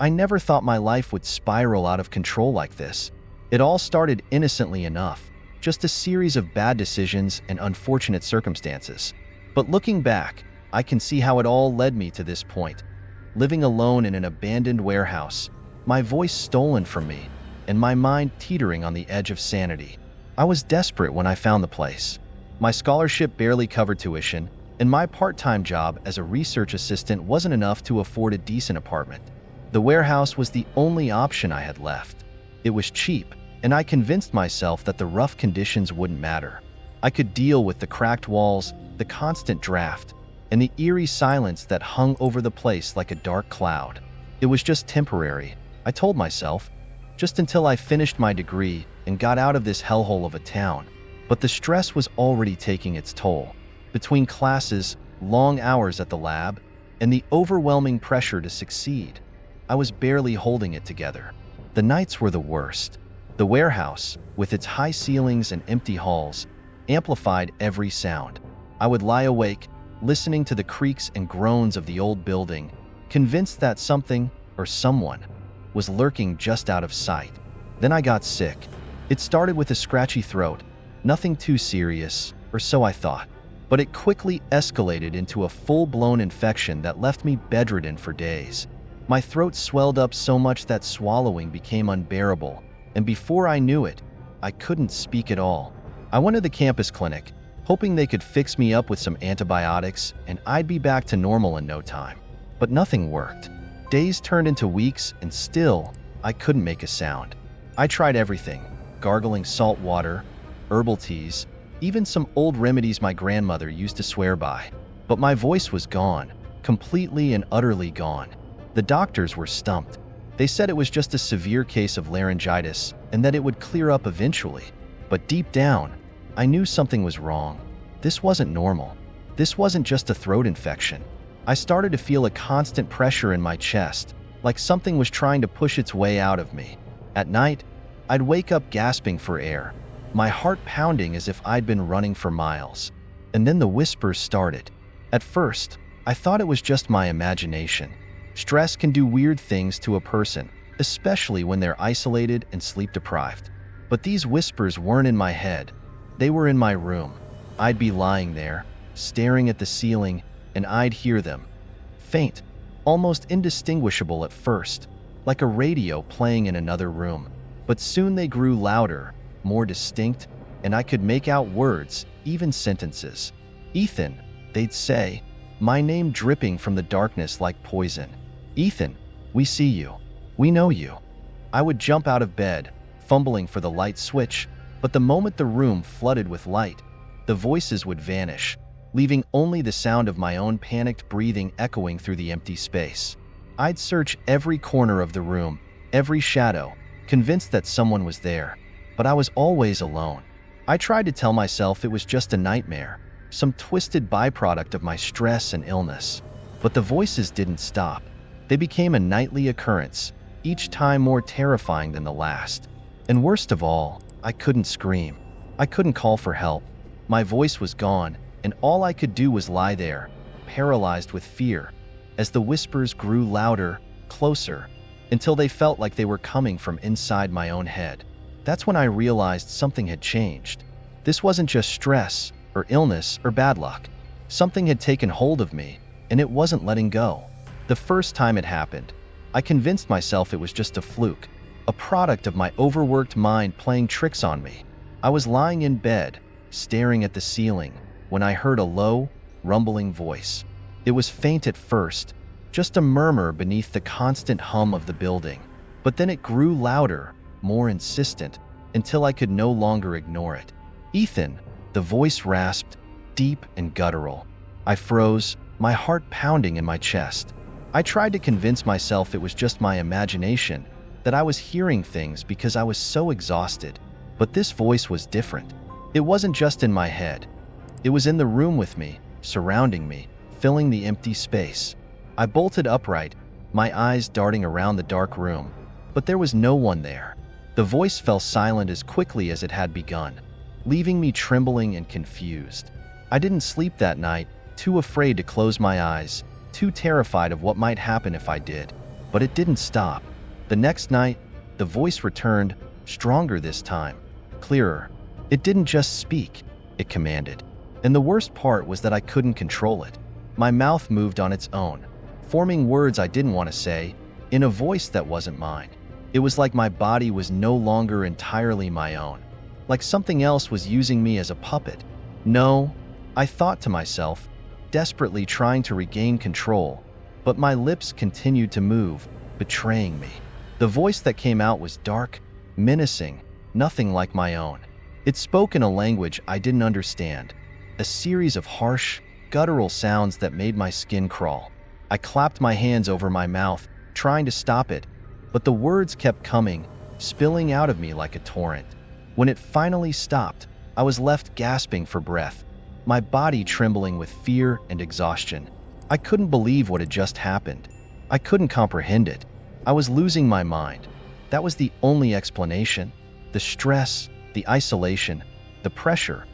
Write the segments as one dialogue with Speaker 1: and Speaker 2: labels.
Speaker 1: I never thought my life would spiral out of control like this. It all started innocently enough, just a series of bad decisions and unfortunate circumstances. But looking back, I can see how it all led me to this point. Living alone in an abandoned warehouse, my voice stolen from me, and my mind teetering on the edge of sanity. I was desperate when I found the place. My scholarship barely covered tuition, and my part-time job as a research assistant wasn't enough to afford a decent apartment. The warehouse was the only option I had left. It was cheap, and I convinced myself that the rough conditions wouldn't matter. I could deal with the cracked walls, the constant draft, and the eerie silence that hung over the place like a dark cloud. It was just temporary, I told myself, just until I finished my degree and got out of this hellhole of a town. But the stress was already taking its toll. Between classes, long hours at the lab, and the overwhelming pressure to succeed, I was barely holding it together. The nights were the worst. The warehouse, with its high ceilings and empty halls, amplified every sound. I would lie awake, listening to the creaks and groans of the old building, convinced that something, or someone, was lurking just out of sight. Then I got sick. It started with a scratchy throat, nothing too serious, or so I thought. But it quickly escalated into a full-blown infection that left me bedridden for days. My throat swelled up so much that swallowing became unbearable, and before I knew it, I couldn't speak at all. I went to the campus clinic, hoping they could fix me up with some antibiotics and I'd be back to normal in no time. But nothing worked. Days turned into weeks, and still, I couldn't make a sound. I tried everything: gargling salt water, herbal teas, even some old remedies my grandmother used to swear by. But my voice was gone, completely and utterly gone. The doctors were stumped. They said it was just a severe case of laryngitis and that it would clear up eventually. But deep down, I knew something was wrong. This wasn't normal. This wasn't just a throat infection. I started to feel a constant pressure in my chest, like something was trying to push its way out of me. At night, I'd wake up gasping for air, my heart pounding as if I'd been running for miles. And then the whispers started. At first, I thought it was just my imagination. Stress can do weird things to a person, especially when they're isolated and sleep-deprived. But these whispers weren't in my head. They were in my room. I'd be lying there, staring at the ceiling, and I'd hear them. Faint, almost indistinguishable at first, like a radio playing in another room. But soon they grew louder, more distinct, and I could make out words, even sentences. "Ethan," they'd say, my name dripping from the darkness like poison. "Ethan, we see you. We know you." I would jump out of bed, fumbling for the light switch, but the moment the room flooded with light, the voices would vanish, leaving only the sound of my own panicked breathing echoing through the empty space. I'd search every corner of the room, every shadow, convinced that someone was there, but I was always alone. I tried to tell myself it was just a nightmare, some twisted byproduct of my stress and illness. But the voices didn't stop. They became a nightly occurrence, each time more terrifying than the last. And worst of all, I couldn't scream. I couldn't call for help. My voice was gone, and all I could do was lie there, paralyzed with fear, as the whispers grew louder, closer, until they felt like they were coming from inside my own head. That's when I realized something had changed. This wasn't just stress, or illness, or bad luck. Something had taken hold of me, and it wasn't letting go. The first time it happened, I convinced myself it was just a fluke, a product of my overworked mind playing tricks on me. I was lying in bed, staring at the ceiling, when I heard a low, rumbling voice. It was faint at first, just a murmur beneath the constant hum of the building. But then it grew louder, more insistent, until I could no longer ignore it. "Ethan," the voice rasped, deep and guttural. I froze, my heart pounding in my chest. I tried to convince myself it was just my imagination, that I was hearing things because I was so exhausted. But this voice was different. It wasn't just in my head. It was in the room with me, surrounding me, filling the empty space. I bolted upright, my eyes darting around the dark room, but there was no one there. The voice fell silent as quickly as it had begun, leaving me trembling and confused. I didn't sleep that night, too afraid to close my eyes, too terrified of what might happen if I did. But it didn't stop. The next night, the voice returned, stronger this time, clearer. It didn't just speak, it commanded. And the worst part was that I couldn't control it. My mouth moved on its own, forming words I didn't want to say, in a voice that wasn't mine. It was like my body was no longer entirely my own, like something else was using me as a puppet. No, I thought to myself, desperately trying to regain control, but my lips continued to move, betraying me. The voice that came out was dark, menacing, nothing like my own. It spoke in a language I didn't understand, a series of harsh, guttural sounds that made my skin crawl. I clapped my hands over my mouth, trying to stop it, but the words kept coming, spilling out of me like a torrent. When it finally stopped, I was left gasping for breath, my body trembling with fear and exhaustion. I couldn't believe what had just happened. I couldn't comprehend it. I was losing my mind. That was the only explanation. The stress, the isolation, the pressure.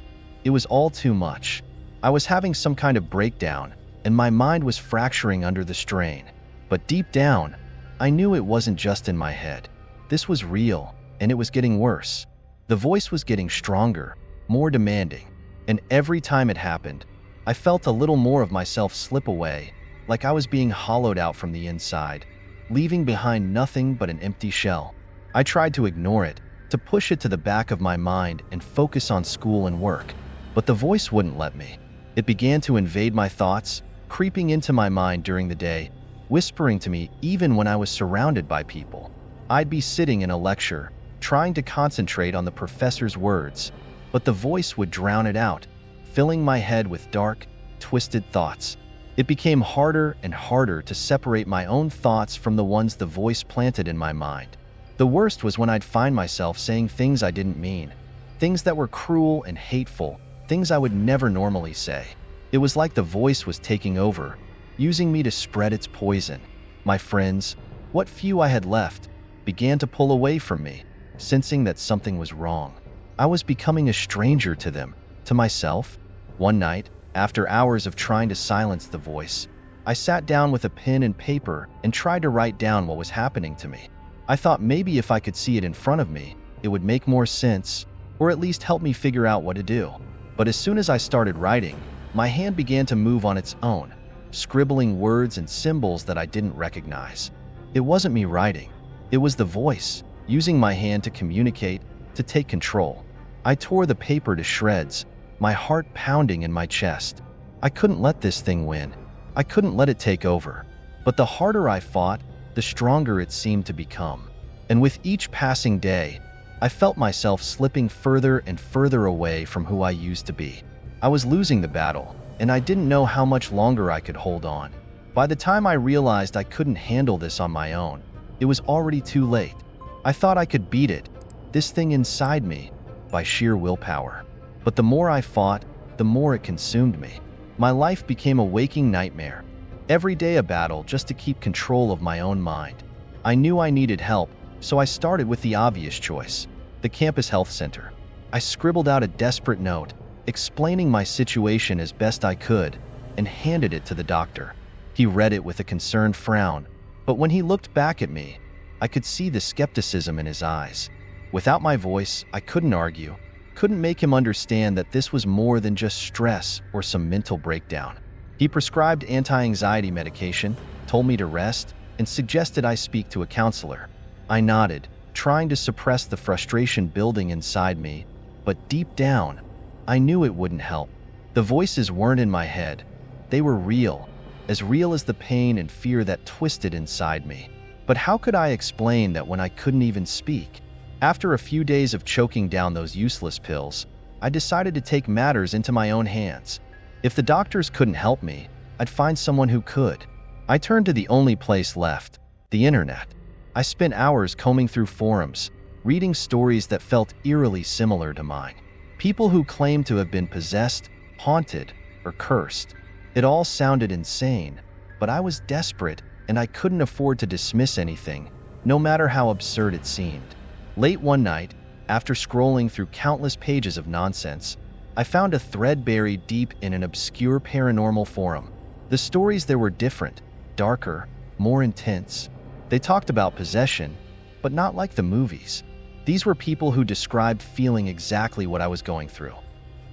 Speaker 1: It was all too much. I was having some kind of breakdown, and my mind was fracturing under the strain. But deep down, I knew it wasn't just in my head. This was real, and it was getting worse. The voice was getting stronger, more demanding, and every time it happened, I felt a little more of myself slip away, like I was being hollowed out from the inside, leaving behind nothing but an empty shell. I tried to ignore it, to push it to the back of my mind and focus on school and work, but the voice wouldn't let me. It began to invade my thoughts, creeping into my mind during the day, whispering to me even when I was surrounded by people. I'd be sitting in a lecture, trying to concentrate on the professor's words, but the voice would drown it out, filling my head with dark, twisted thoughts. It became harder and harder to separate my own thoughts from the ones the voice planted in my mind. The worst was when I'd find myself saying things I didn't mean, things that were cruel and hateful, things I would never normally say. It was like the voice was taking over, using me to spread its poison. My friends, what few I had left, began to pull away from me, sensing that something was wrong. I was becoming a stranger to them, to myself. One night, after hours of trying to silence the voice, I sat down with a pen and paper and tried to write down what was happening to me. I thought maybe if I could see it in front of me, it would make more sense, or at least help me figure out what to do. But as soon as I started writing, my hand began to move on its own, scribbling words and symbols that I didn't recognize. It wasn't me writing. It was the voice, using my hand to communicate, to take control. I tore the paper to shreds, my heart pounding in my chest. I couldn't let this thing win. I couldn't let it take over. But the harder I fought, the stronger it seemed to become. And with each passing day, I felt myself slipping further and further away from who I used to be. I was losing the battle, and I didn't know how much longer I could hold on. By the time I realized I couldn't handle this on my own, it was already too late. I thought I could beat it, this thing inside me, by sheer willpower. But the more I fought, the more it consumed me. My life became a waking nightmare. Every day a battle just to keep control of my own mind. I knew I needed help, so I started with the obvious choice, the campus health center. I scribbled out a desperate note, explaining my situation as best I could, and handed it to the doctor. He read it with a concerned frown, but when he looked back at me, I could see the skepticism in his eyes. Without my voice, I couldn't argue, couldn't make him understand that this was more than just stress or some mental breakdown. He prescribed anti-anxiety medication, told me to rest, and suggested I speak to a counselor. I nodded, trying to suppress the frustration building inside me, but deep down, I knew it wouldn't help. The voices weren't in my head. They were real as the pain and fear that twisted inside me. But how could I explain that when I couldn't even speak? After a few days of choking down those useless pills, I decided to take matters into my own hands. If the doctors couldn't help me, I'd find someone who could. I turned to the only place left, the internet. I spent hours combing through forums, reading stories that felt eerily similar to mine. People who claimed to have been possessed, haunted, or cursed. It all sounded insane, but I was desperate and I couldn't afford to dismiss anything, no matter how absurd it seemed. Late one night, after scrolling through countless pages of nonsense, I found a thread buried deep in an obscure paranormal forum. The stories there were different, darker, more intense. They talked about possession, but not like the movies. These were people who described feeling exactly what I was going through.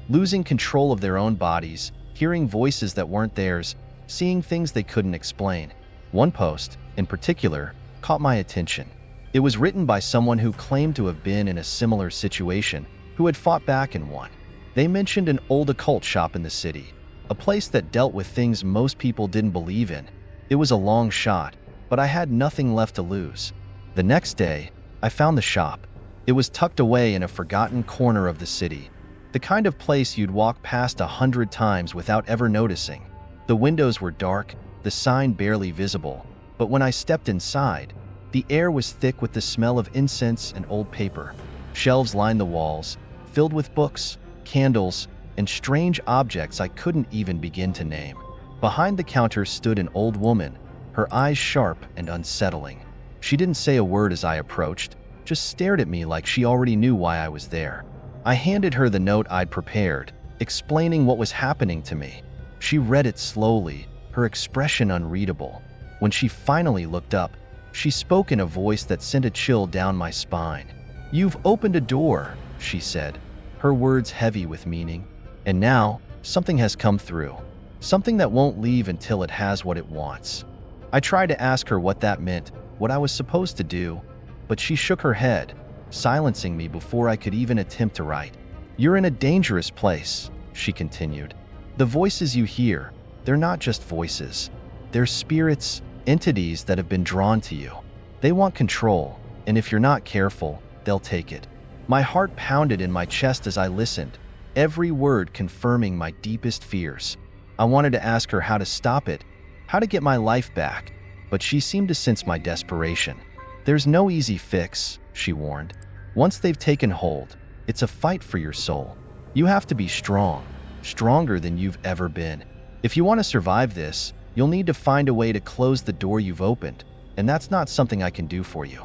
Speaker 1: Losing control of their own bodies, hearing voices that weren't theirs, seeing things they couldn't explain. One post, in particular, caught my attention. It was written by someone who claimed to have been in a similar situation, who had fought back and won. They mentioned an old occult shop in the city, a place that dealt with things most people didn't believe in. It was a long shot, but I had nothing left to lose. The next day, I found the shop. It was tucked away in a forgotten corner of the city, the kind of place you'd walk past 100 times without ever noticing. The windows were dark, the sign barely visible, but when I stepped inside, the air was thick with the smell of incense and old paper. Shelves lined the walls, filled with books, candles, and strange objects I couldn't even begin to name. Behind the counter stood an old woman, her eyes sharp and unsettling. She didn't say a word as I approached, just stared at me like she already knew why I was there. I handed her the note I'd prepared, explaining what was happening to me. She read it slowly, her expression unreadable. When she finally looked up, she spoke in a voice that sent a chill down my spine. "You've opened a door," she said, her words heavy with meaning. "And now, something has come through. Something that won't leave until it has what it wants." I tried to ask her what that meant, what I was supposed to do, but she shook her head, silencing me before I could even attempt to write. "You're in a dangerous place," she continued. "The voices you hear, they're not just voices. They're spirits, entities that have been drawn to you. They want control, and if you're not careful, they'll take it." My heart pounded in my chest as I listened, every word confirming my deepest fears. I wanted to ask her how to stop it, how to get my life back, but she seemed to sense my desperation. "There's no easy fix," she warned. "Once they've taken hold, it's a fight for your soul. You have to be strong, stronger than you've ever been. If you want to survive this, you'll need to find a way to close the door you've opened, and that's not something I can do for you."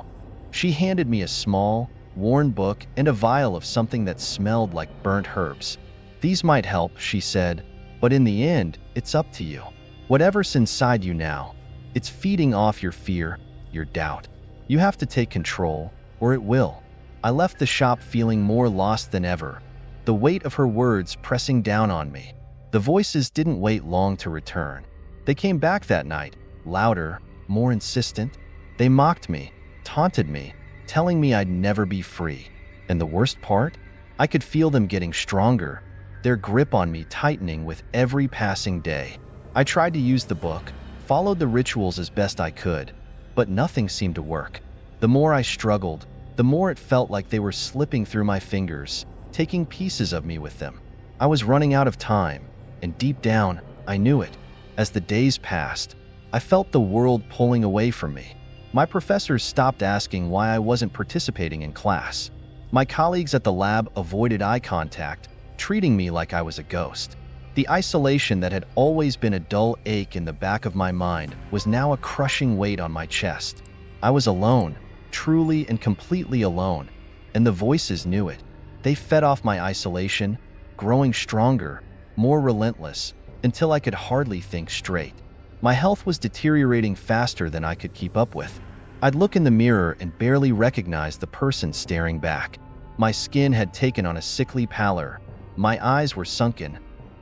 Speaker 1: She handed me a small, worn book and a vial of something that smelled like burnt herbs. "These might help," she said, "but in the end, it's up to you. Whatever's inside you now, it's feeding off your fear, your doubt. You have to take control, or it will." I left the shop feeling more lost than ever, the weight of her words pressing down on me. The voices didn't wait long to return. They came back that night, louder, more insistent. They mocked me, taunted me, telling me I'd never be free. And the worst part? I could feel them getting stronger, their grip on me tightening with every passing day. I tried to use the book, followed the rituals as best I could, but nothing seemed to work. The more I struggled, the more it felt like they were slipping through my fingers, taking pieces of me with them. I was running out of time, and deep down, I knew it. As the days passed, I felt the world pulling away from me. My professors stopped asking why I wasn't participating in class. My colleagues at the lab avoided eye contact, treating me like I was a ghost. The isolation that had always been a dull ache in the back of my mind was now a crushing weight on my chest. I was alone, truly and completely alone, and the voices knew it. They fed off my isolation, growing stronger, more relentless, until I could hardly think straight. My health was deteriorating faster than I could keep up with. I'd look in the mirror and barely recognize the person staring back. My skin had taken on a sickly pallor. My eyes were sunken,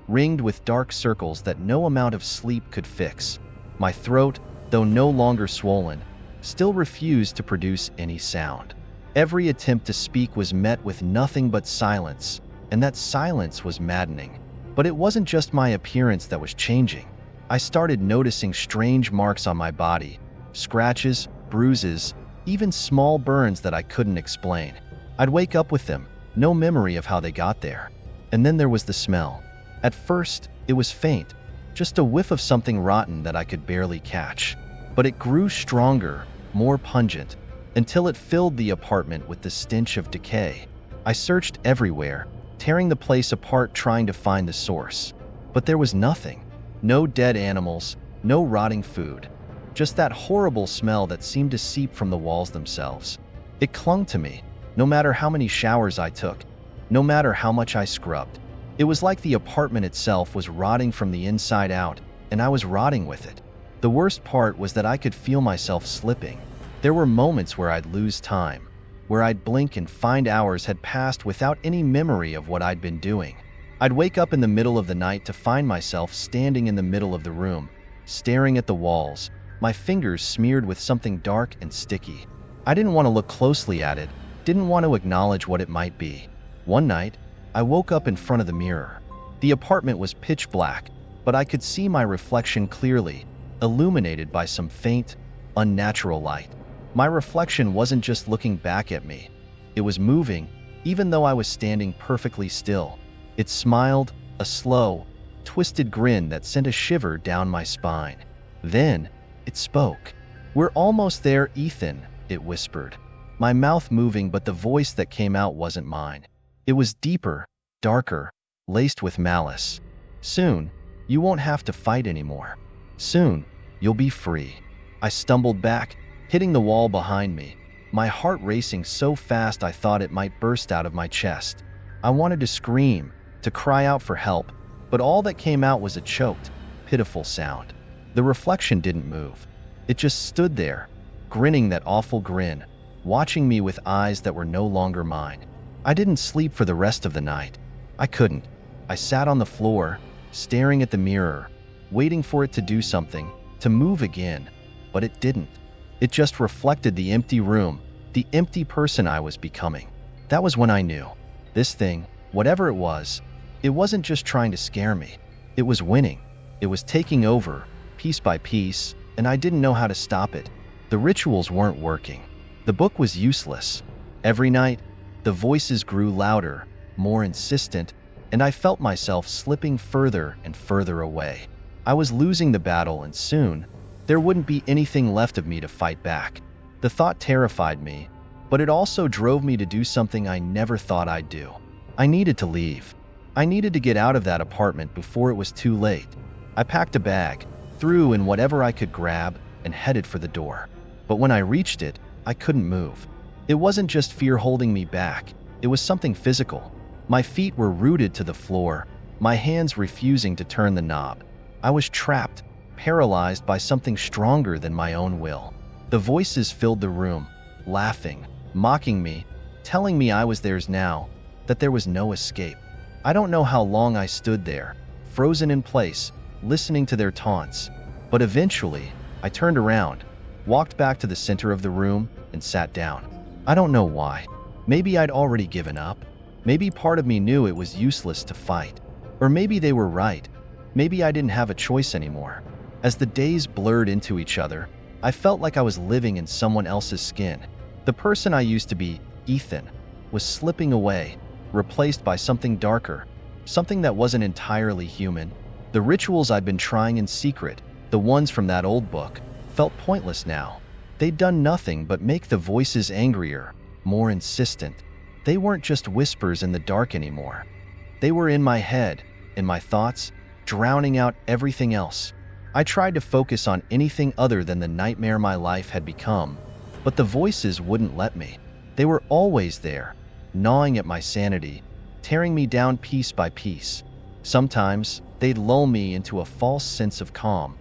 Speaker 1: ringed with dark circles that no amount of sleep could fix. My throat, though no longer swollen, still refused to produce any sound. Every attempt to speak was met with nothing but silence, and that silence was maddening. But it wasn't just my appearance that was changing. I started noticing strange marks on my body, scratches, bruises, even small burns that I couldn't explain. I'd wake up with them, no memory of how they got there. And then there was the smell. At first, it was faint, just a whiff of something rotten that I could barely catch. But it grew stronger, more pungent, until it filled the apartment with the stench of decay. I searched everywhere, tearing the place apart trying to find the source. But there was nothing. No dead animals, no rotting food. Just that horrible smell that seemed to seep from the walls themselves. It clung to me, no matter how many showers I took, no matter how much I scrubbed. It was like the apartment itself was rotting from the inside out, and I was rotting with it. The worst part was that I could feel myself slipping, There were moments where I'd lose time, where I'd blink and find hours had passed without any memory of what I'd been doing. I'd wake up in the middle of the night to find myself standing in the middle of the room, staring at the walls, my fingers smeared with something dark and sticky. I didn't want to look closely at it, didn't want to acknowledge what it might be. One night, I woke up in front of the mirror. The apartment was pitch black, but I could see my reflection clearly, illuminated by some faint, unnatural light. My reflection wasn't just looking back at me. It was moving, even though I was standing perfectly still. It smiled, a slow, twisted grin that sent a shiver down my spine. Then, it spoke. "We're almost there, Ethan," it whispered. My mouth moving, but the voice that came out wasn't mine. It was deeper, darker, laced with malice. "Soon, you won't have to fight anymore. Soon, you'll be free." I stumbled back, hitting the wall behind me, my heart racing so fast I thought it might burst out of my chest. I wanted to scream, to cry out for help, but all that came out was a choked, pitiful sound. The reflection didn't move. It just stood there, grinning that awful grin, watching me with eyes that were no longer mine. I didn't sleep for the rest of the night. I couldn't. I sat on the floor, staring at the mirror, waiting for it to do something, to move again, but it didn't. It just reflected the empty room, the empty person I was becoming. That was when I knew. This thing, whatever it wasn't just trying to scare me. It was winning. It was taking over, piece by piece, and I didn't know how to stop it. The rituals weren't working. The book was useless. Every night, the voices grew louder, more insistent, and I felt myself slipping further and further away. I was losing the battle, and soon, there wouldn't be anything left of me to fight back. The thought terrified me, but it also drove me to do something I never thought I'd do. I needed to leave. I needed to get out of that apartment before it was too late. I packed a bag, threw in whatever I could grab, and headed for the door. But when I reached it, I couldn't move. It wasn't just fear holding me back. It was something physical. My feet were rooted to the floor, my hands refusing to turn the knob. I was trapped, paralyzed by something stronger than my own will. The voices filled the room, laughing, mocking me, telling me I was theirs now, that there was no escape. I don't know how long I stood there, frozen in place, listening to their taunts, but eventually, I turned around, walked back to the center of the room, and sat down. I don't know why. Maybe I'd already given up. Maybe part of me knew it was useless to fight. Or maybe they were right. Maybe I didn't have a choice anymore. As the days blurred into each other, I felt like I was living in someone else's skin. The person I used to be, Ethan, was slipping away, replaced by something darker, something that wasn't entirely human. The rituals I'd been trying in secret, the ones from that old book, felt pointless now. They'd done nothing but make the voices angrier, more insistent. They weren't just whispers in the dark anymore. They were in my head, in my thoughts, drowning out everything else. I tried to focus on anything other than the nightmare my life had become, but the voices wouldn't let me. They were always there, gnawing at my sanity, tearing me down piece by piece. Sometimes, they'd lull me into a false sense of calm,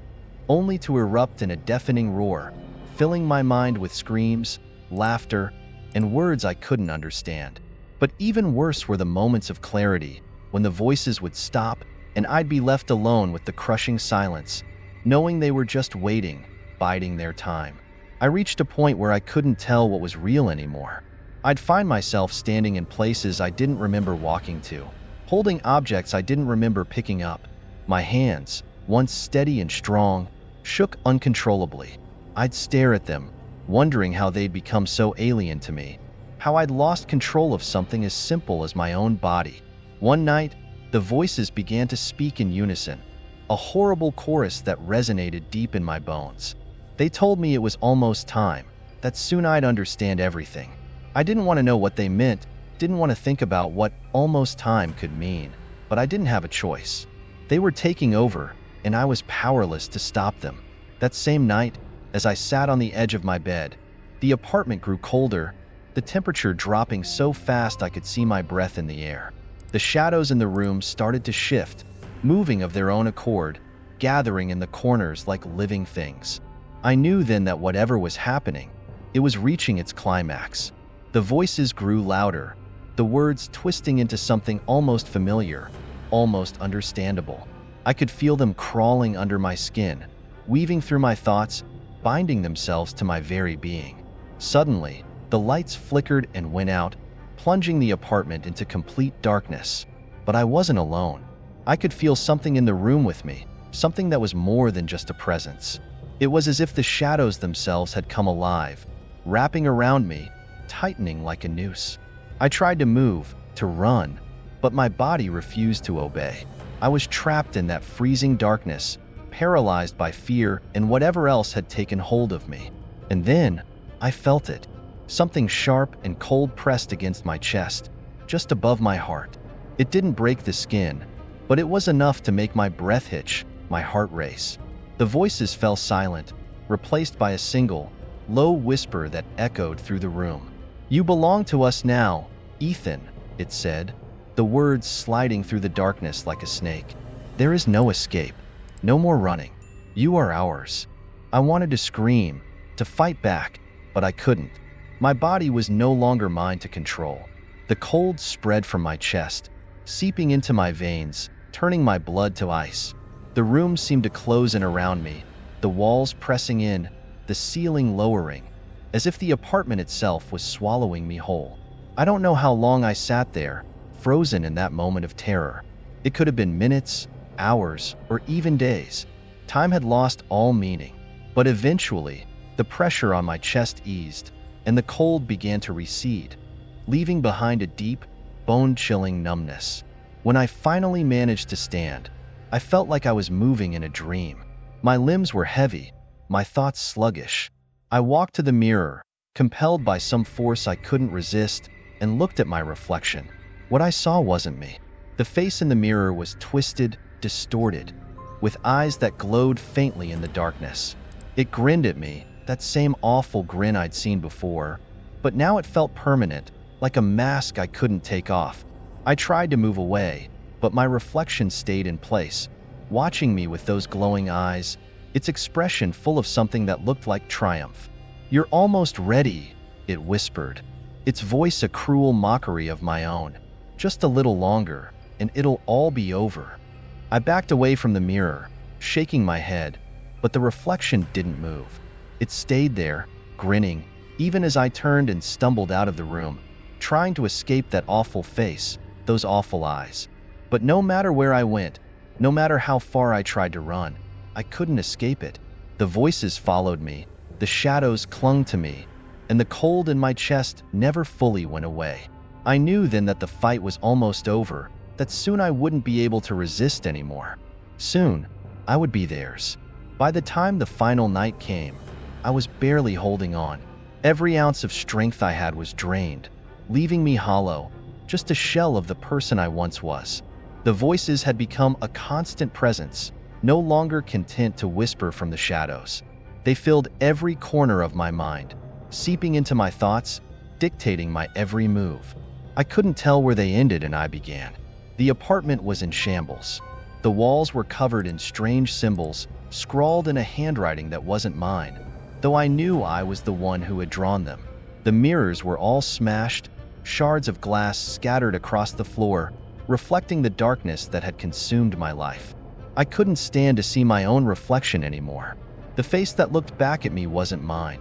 Speaker 1: only to erupt in a deafening roar, filling my mind with screams, laughter, and words I couldn't understand. But even worse were the moments of clarity, when the voices would stop and I'd be left alone with the crushing silence, knowing they were just waiting, biding their time. I reached a point where I couldn't tell what was real anymore. I'd find myself standing in places I didn't remember walking to, holding objects I didn't remember picking up. My hands, once steady and strong, shook uncontrollably. I'd stare at them, wondering how they'd become so alien to me, how I'd lost control of something as simple as my own body. One night, the voices began to speak in unison, a horrible chorus that resonated deep in my bones. They told me it was almost time, that soon I'd understand everything. I didn't want to know what they meant, didn't want to think about what almost time could mean, but I didn't have a choice. They were taking over, and I was powerless to stop them. That same night, as I sat on the edge of my bed, the apartment grew colder, the temperature dropping so fast I could see my breath in the air. The shadows in the room started to shift, moving of their own accord, gathering in the corners like living things. I knew then that whatever was happening, It was reaching its climax. The voices grew louder, the words twisting into something almost familiar, almost understandable. I could feel them crawling under my skin, weaving through my thoughts, binding themselves to my very being. Suddenly, the lights flickered and went out, plunging the apartment into complete darkness. But I wasn't alone. I could feel something in the room with me, something that was more than just a presence. It was as if the shadows themselves had come alive, wrapping around me, tightening like a noose. I tried to move, to run, but my body refused to obey. I was trapped in that freezing darkness, paralyzed by fear and whatever else had taken hold of me. And then, I felt it. Something sharp and cold pressed against my chest, just above my heart. It didn't break the skin, but it was enough to make my breath hitch, my heart race. The voices fell silent, replaced by a single, low whisper that echoed through the room. "You belong to us now, Ethan," it said, the words sliding through the darkness like a snake. "There is no escape, no more running. You are ours." I wanted to scream, to fight back, but I couldn't. My body was no longer mine to control. The cold spread from my chest, seeping into my veins, turning my blood to ice. The room seemed to close in around me, the walls pressing in, the ceiling lowering, as if the apartment itself was swallowing me whole. I don't know how long I sat there, frozen in that moment of terror. It could have been minutes, hours, or even days. Time had lost all meaning. But eventually, the pressure on my chest eased, and the cold began to recede, leaving behind a deep, bone-chilling numbness. When I finally managed to stand, I felt like I was moving in a dream. My limbs were heavy, my thoughts sluggish. I walked to the mirror, compelled by some force I couldn't resist, and looked at my reflection. What I saw wasn't me. The face in the mirror was twisted, distorted, with eyes that glowed faintly in the darkness. It grinned at me, that same awful grin I'd seen before, but now it felt permanent, like a mask I couldn't take off. I tried to move away, but my reflection stayed in place, watching me with those glowing eyes, its expression full of something that looked like triumph. "You're almost ready," it whispered, its voice a cruel mockery of my own. "Just a little longer, and it'll all be over." I backed away from the mirror, shaking my head, but the reflection didn't move. It stayed there, grinning, even as I turned and stumbled out of the room, trying to escape that awful face, those awful eyes. But no matter where I went, no matter how far I tried to run, I couldn't escape it. The voices followed me, the shadows clung to me, and the cold in my chest never fully went away. I knew then that the fight was almost over, that soon I wouldn't be able to resist anymore. Soon, I would be theirs. By the time the final night came, I was barely holding on. Every ounce of strength I had was drained, leaving me hollow, just a shell of the person I once was. The voices had become a constant presence, no longer content to whisper from the shadows. They filled every corner of my mind, seeping into my thoughts, dictating my every move. I couldn't tell where they ended and I began. The apartment was in shambles. The walls were covered in strange symbols, scrawled in a handwriting that wasn't mine, though I knew I was the one who had drawn them. The mirrors were all smashed, shards of glass scattered across the floor, reflecting the darkness that had consumed my life. I couldn't stand to see my own reflection anymore. The face that looked back at me wasn't mine.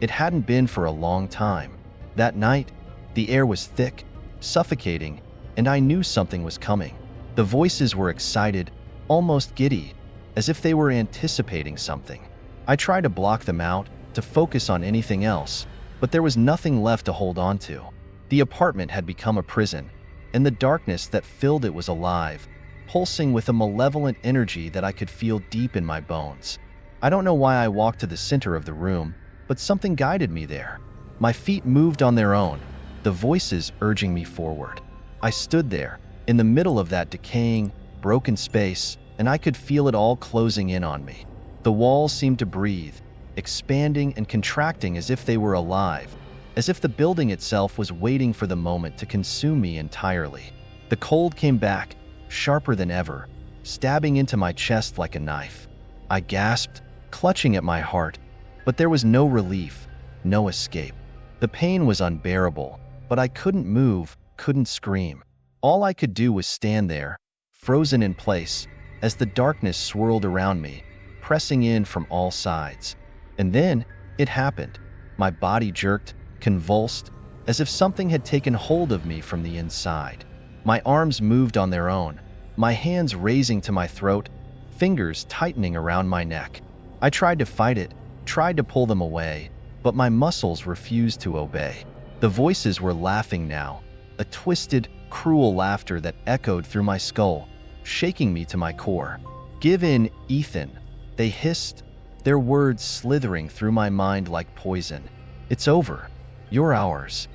Speaker 1: It hadn't been for a long time. That night, the air was thick, suffocating, and I knew something was coming. The voices were excited, almost giddy, as if they were anticipating something. I tried to block them out, to focus on anything else, but there was nothing left to hold on to. The apartment had become a prison, and the darkness that filled it was alive, pulsing with a malevolent energy that I could feel deep in my bones. I don't know why I walked to the center of the room, but something guided me there. My feet moved on their own, the voices urging me forward. I stood there, in the middle of that decaying, broken space, and I could feel it all closing in on me. The walls seemed to breathe, expanding and contracting as if they were alive, as if the building itself was waiting for the moment to consume me entirely. The cold came back, sharper than ever, stabbing into my chest like a knife. I gasped, clutching at my heart, but there was no relief, no escape. The pain was unbearable, but I couldn't move, couldn't scream. All I could do was stand there, frozen in place, as the darkness swirled around me, pressing in from all sides. And then, it happened. My body jerked, convulsed, as if something had taken hold of me from the inside. My arms moved on their own, my hands raising to my throat, fingers tightening around my neck. I tried to fight it, tried to pull them away, but my muscles refused to obey. The voices were laughing now, a twisted, cruel laughter that echoed through my skull, shaking me to my core. "Give in, Ethan," they hissed, their words slithering through my mind like poison. "It's over. You're ours."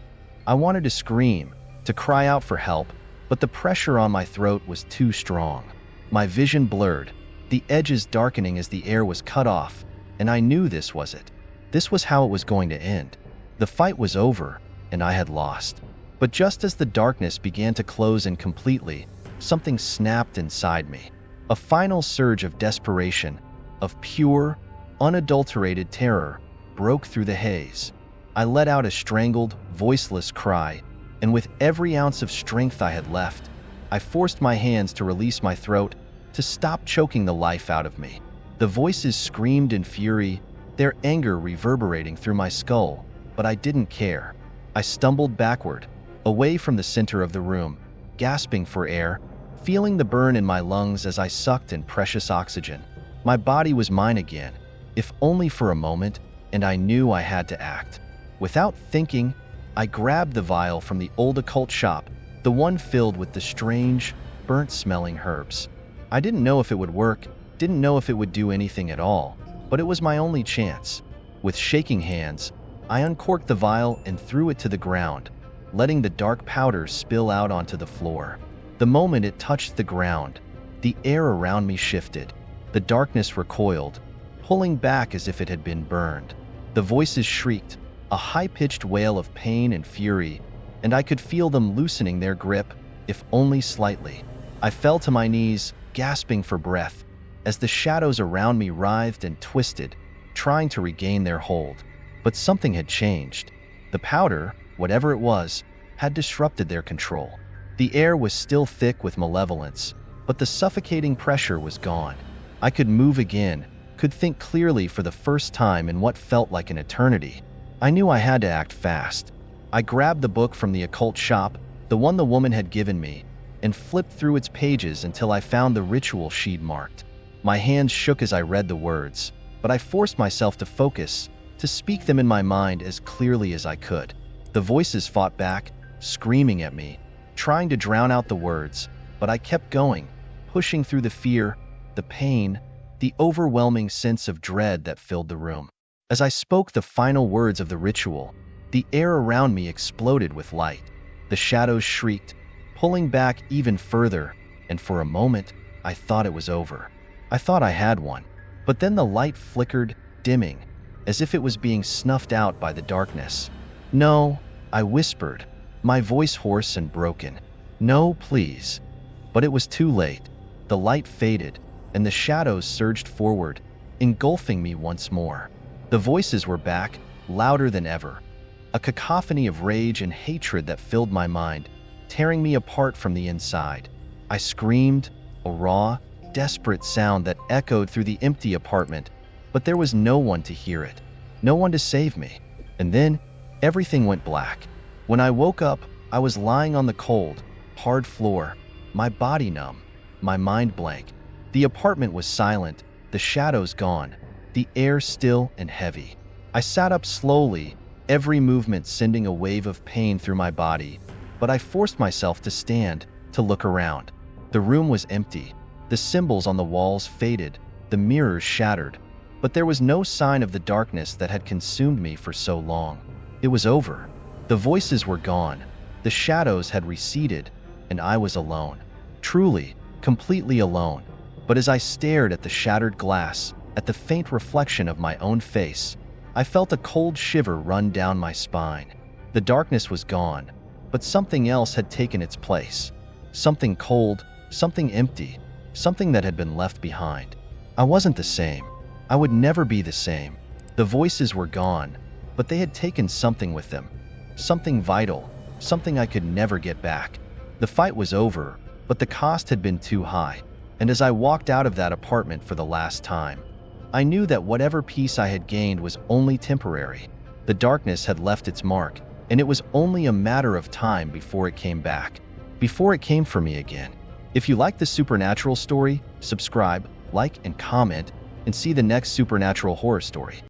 Speaker 1: I wanted to scream, to cry out for help, but the pressure on my throat was too strong. My vision blurred, the edges darkening as the air was cut off, and I knew this was it. This was how it was going to end. The fight was over, and I had lost. But just as the darkness began to close in completely, something snapped inside me. A final surge of desperation, of pure, unadulterated terror, broke through the haze. I let out a strangled, voiceless cry, and with every ounce of strength I had left, I forced my hands to release my throat, to stop choking the life out of me. The voices screamed in fury, their anger reverberating through my skull, but I didn't care. I stumbled backward, away from the center of the room, gasping for air, feeling the burn in my lungs as I sucked in precious oxygen. My body was mine again, if only for a moment, and I knew I had to act. Without thinking, I grabbed the vial from the old occult shop, the one filled with the strange, burnt-smelling herbs. I didn't know if it would work, didn't know if it would do anything at all, but it was my only chance. With shaking hands, I uncorked the vial and threw it to the ground, letting the dark powder spill out onto the floor. The moment it touched the ground, the air around me shifted. The darkness recoiled, pulling back as if it had been burned. The voices shrieked, a high-pitched wail of pain and fury, and I could feel them loosening their grip, if only slightly. I fell to my knees, gasping for breath, as the shadows around me writhed and twisted, trying to regain their hold. But something had changed. The powder, whatever it was, had disrupted their control. The air was still thick with malevolence, but the suffocating pressure was gone. I could move again, could think clearly for the first time in what felt like an eternity. I knew I had to act fast. I grabbed the book from the occult shop, the one the woman had given me, and flipped through its pages until I found the ritual she'd marked. My hands shook as I read the words, but I forced myself to focus, to speak them in my mind as clearly as I could. The voices fought back, screaming at me, trying to drown out the words, but I kept going, pushing through the fear, the pain, the overwhelming sense of dread that filled the room. As I spoke the final words of the ritual, the air around me exploded with light. The shadows shrieked, pulling back even further, and for a moment, I thought it was over. I thought I had won. But then the light flickered, dimming, as if it was being snuffed out by the darkness. "No," I whispered, my voice hoarse and broken. "No, please." But it was too late. The light faded, and the shadows surged forward, engulfing me once more. The voices were back, louder than ever. A cacophony of rage and hatred that filled my mind, tearing me apart from the inside. I screamed, a raw, desperate sound that echoed through the empty apartment, but there was no one to hear it, no one to save me. And then, everything went black. When I woke up, I was lying on the cold, hard floor, my body numb, my mind blank. The apartment was silent, the shadows gone, the air still and heavy. I sat up slowly, every movement sending a wave of pain through my body, but I forced myself to stand, to look around. The room was empty. The symbols on the walls faded, the mirrors shattered, but there was no sign of the darkness that had consumed me for so long. It was over. The voices were gone, the shadows had receded, and I was alone. Truly, completely alone. But as I stared at the shattered glass, at the faint reflection of my own face, I felt a cold shiver run down my spine. The darkness was gone, but something else had taken its place. Something cold, something empty, something that had been left behind. I wasn't the same. I would never be the same. The voices were gone, but they had taken something with them. Something vital, something I could never get back. The fight was over, but the cost had been too high. And as I walked out of that apartment for the last time, I knew that whatever peace I had gained was only temporary. The darkness had left its mark, and it was only a matter of time before it came back, before it came for me again. If you like this supernatural story, subscribe, like, and comment, and see the next supernatural horror story.